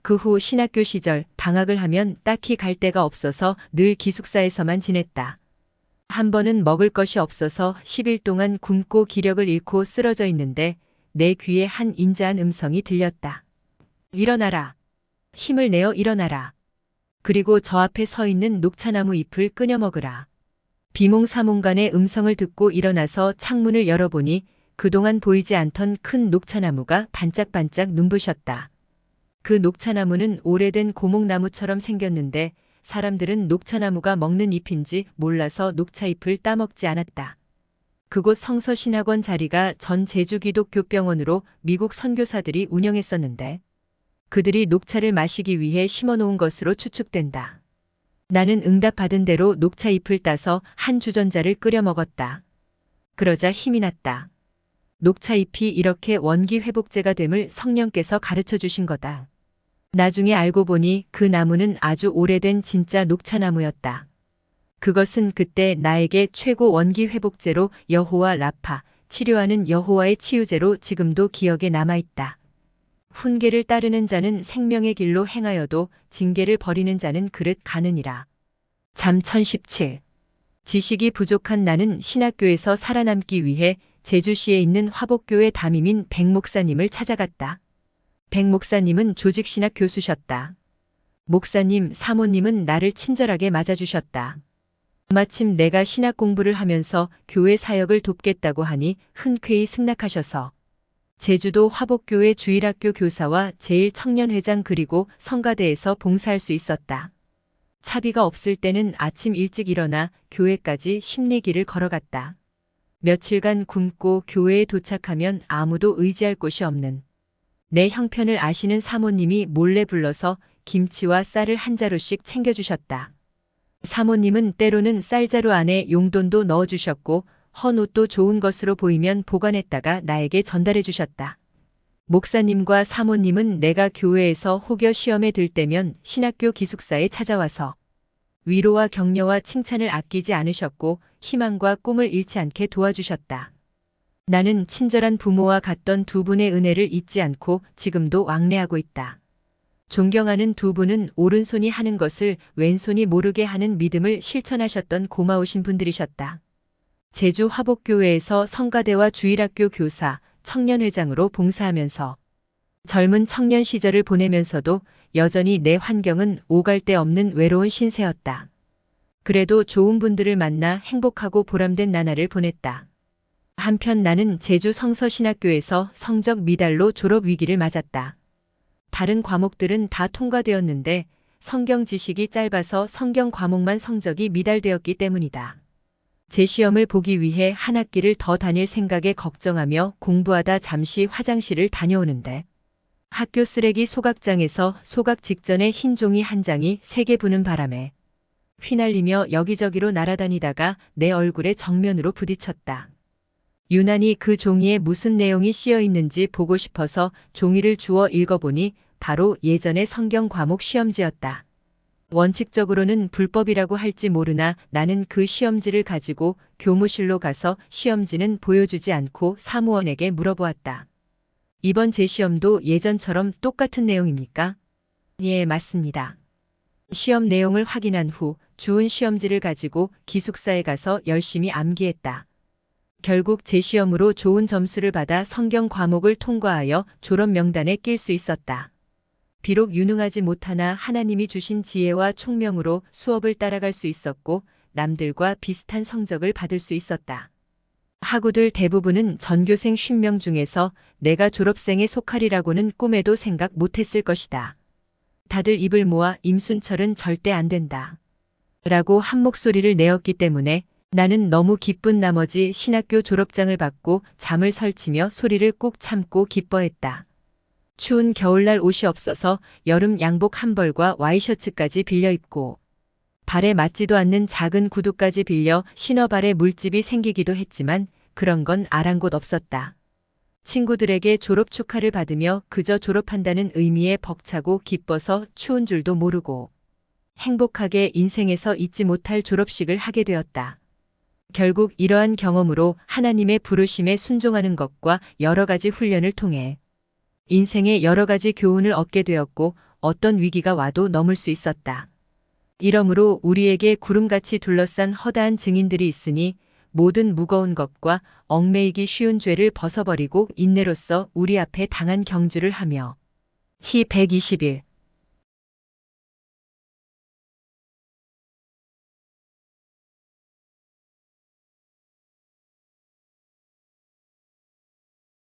그 후 신학교 시절 방학을 하면 딱히 갈 데가 없어서 늘 기숙사에서만 지냈다. 한 번은 먹을 것이 없어서 10일 동안 굶고 기력을 잃고 쓰러져 있는데 내 귀에 한 인자한 음성이 들렸다. 일어나라. 힘을 내어 일어나라. 그리고 저 앞에 서 있는 녹차나무 잎을 끊어 먹으라. 비몽사몽간의 음성을 듣고 일어나서 창문을 열어보니 그동안 보이지 않던 큰 녹차나무가 반짝반짝 눈부셨다. 그 녹차나무는 오래된 고목나무처럼 생겼는데 사람들은 녹차나무가 먹는 잎인지 몰라서 녹차잎을 따먹지 않았다. 그곳 성서신학원 자리가 전 제주기독교병원으로 미국 선교사들이 운영했었는데 그들이 녹차를 마시기 위해 심어놓은 것으로 추측된다. 나는 응답받은 대로 녹차잎을 따서 한 주전자를 끓여 먹었다. 그러자 힘이 났다. 녹차잎이 이렇게 원기회복제가 됨을 성령께서 가르쳐 주신 거다. 나중에 알고 보니 그 나무는 아주 오래된 진짜 녹차나무였다. 그것은 그때 나에게 최고 원기회복제로 여호와 라파, 치료하는 여호와의 치유제로 지금도 기억에 남아있다. 훈계를 따르는 자는 생명의 길로 행하여도 징계를 버리는 자는 그릇 가느니라. 잠 1017. 지식이 부족한 나는 신학교에서 살아남기 위해 제주시에 있는 화복교회 담임인 백 목사님을 찾아갔다. 백 목사님은 조직신학 교수셨다. 목사님, 사모님은 나를 친절하게 맞아주셨다. 마침 내가 신학 공부를 하면서 교회 사역을 돕겠다고 하니 흔쾌히 승낙하셔서 제주도 화복교회 주일학교 교사와 제1청년회장 그리고 성가대에서 봉사할 수 있었다. 차비가 없을 때는 아침 일찍 일어나 교회까지 심내길을 걸어갔다. 며칠간 굶고 교회에 도착하면 아무도 의지할 곳이 없는 내 형편을 아시는 사모님이 몰래 불러서 김치와 쌀을 한 자루씩 챙겨주셨다. 사모님은 때로는 쌀자루 안에 용돈도 넣어주셨고 헌 옷도 좋은 것으로 보이면 보관했다가 나에게 전달해 주셨다. 목사님과 사모님은 내가 교회에서 혹여 시험에 들 때면 신학교 기숙사에 찾아와서 위로와 격려와 칭찬을 아끼지 않으셨고 희망과 꿈을 잃지 않게 도와주셨다. 나는 친절한 부모와 같던 두 분의 은혜를 잊지 않고 지금도 왕래하고 있다. 존경하는 두 분은 오른손이 하는 것을 왼손이 모르게 하는 믿음을 실천하셨던 고마우신 분들이셨다. 제주 화복교회에서 성가대와 주일학교 교사, 청년회장으로 봉사하면서 젊은 청년 시절을 보내면서도 여전히 내 환경은 오갈 데 없는 외로운 신세였다. 그래도 좋은 분들을 만나 행복하고 보람된 나날을 보냈다. 한편 나는 제주 성서신학교에서 성적 미달로 졸업 위기를 맞았다. 다른 과목들은 다 통과되었는데 성경 지식이 짧아서 성경 과목만 성적이 미달되었기 때문이다. 재시험을 보기 위해 한 학기를 더 다닐 생각에 걱정하며 공부하다 잠시 화장실을 다녀오는데 학교 쓰레기 소각장에서 소각 직전에 흰 종이 한 장이 세게 부는 바람에 휘날리며 여기저기로 날아다니다가 내 얼굴에 정면으로 부딪혔다. 유난히 그 종이에 무슨 내용이 씌어 있는지 보고 싶어서 종이를 주워 읽어보니 바로 예전의 성경 과목 시험지였다. 원칙적으로는 불법이라고 할지 모르나 나는 그 시험지를 가지고 교무실로 가서 시험지는 보여주지 않고 사무원에게 물어보았다. 이번 재시험도 예전처럼 똑같은 내용입니까? 예, 맞습니다. 시험 내용을 확인한 후 주운 시험지를 가지고 기숙사에 가서 열심히 암기했다. 결국 재시험으로 좋은 점수를 받아 성경 과목을 통과하여 졸업 명단에 낄 수 있었다. 비록 유능하지 못하나 하나님이 주신 지혜와 총명으로 수업을 따라갈 수 있었고 남들과 비슷한 성적을 받을 수 있었다. 학우들 대부분은 전교생 50명 중에서 내가 졸업생에 속하리라고는 꿈에도 생각 못했을 것이다. 다들 입을 모아 임순철은 절대 안 된다. 라고 한 목소리를 내었기 때문에 나는 너무 기쁜 나머지 신학교 졸업장을 받고 잠을 설치며 소리를 꾹 참고 기뻐했다. 추운 겨울날 옷이 없어서 여름 양복 한 벌과 와이셔츠까지 빌려 입고 발에 맞지도 않는 작은 구두까지 빌려 신어 발에 물집이 생기기도 했지만 그런 건 아랑곳 없었다. 친구들에게 졸업 축하를 받으며 그저 졸업한다는 의미에 벅차고 기뻐서 추운 줄도 모르고 행복하게 인생에서 잊지 못할 졸업식을 하게 되었다. 결국 이러한 경험으로 하나님의 부르심에 순종하는 것과 여러 가지 훈련을 통해 인생의 여러 가지 교훈을 얻게 되었고 어떤 위기가 와도 넘을 수 있었다. 이러므로 우리에게 구름같이 둘러싼 허다한 증인들이 있으니 모든 무거운 것과 얽매이기 쉬운 죄를 벗어버리고 인내로써 우리 앞에 당한 경주를 하며 히 121